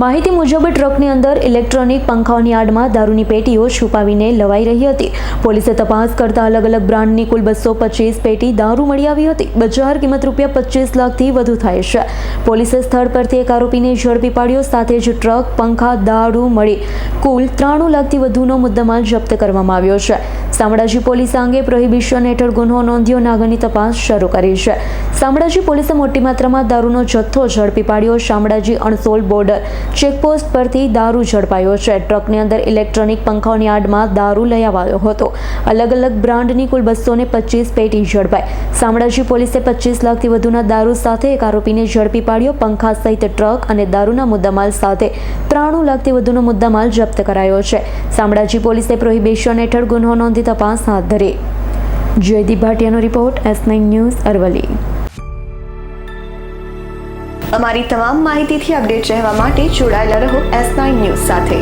માહિતી મુજબ ટ્રકની અંદર ઇલેક્ટ્રોનિક પંખાઓની આડમાં દારૂની પેટીઓ છુપાવીને લવાઈ રહી હતી। પોલીસે તપાસ કરતા અલગ અલગ બ્રાન્ડની કુલ 225 પેટી દારૂ મળી આવી હતી। બજાર કિંમત ₹25 લાખથી વધુ થાય છે। પોલીસે સ્થળ પરથી એક આરોપીને ઝડપી પાડ્યો। સાથે જ ટ્રક, પંખા, દારૂ મળી કુલ 93 લાખથી વધુનો મુદ્દામાલ જપ્ત કરવામાં આવ્યો છે। શામળાજી પોલીસે અંગે પ્રોહિબિશન હેઠળ ગુનો નોંધ્યો અને આગળની તપાસ શરૂ કરી છે। શામળાજી પોલીસે મોટી માત્રામાં દારૂનો જથ્થો ઝડપી પાડ્યો। શામળાજી અણસોલ બોર્ડર ચેકપોસ્ટ પરથી દારૂ ઝડપાયો છે। ટ્રકની અંદર ઇલેક્ટ્રોનિક પંખાઓની આડમાં દારૂ લઈ આવ્યો હતો। અલગ અલગ બ્રાન્ડની કુલ 225 પેટી ઝડપાઈ। શામળાજી પોલીસે 25 લાખથી વધુના દારૂ સાથે એક આરોપીને ઝડપી પાડ્યો। પંખા સહિત ટ્રક અને દારૂના મુદ્દામાલ સાથે 93 લાખથી વધુનો મુદ્દામાલ જપ્ત કરાયો છે। શામળાજી પોલીસે પ્રોહિબિશન હેઠળ ગુનો નોંધી તપાસ હાથ ધરી। જયદીપ ભાટિયાનો રિપોર્ટ, S9 ન્યૂઝ, અરવલ્લી। અમારી તમામ માહિતીથી અપડેટ રહેવા માટે જોડાયેલા રહો S9 ન્યૂઝ સાથે।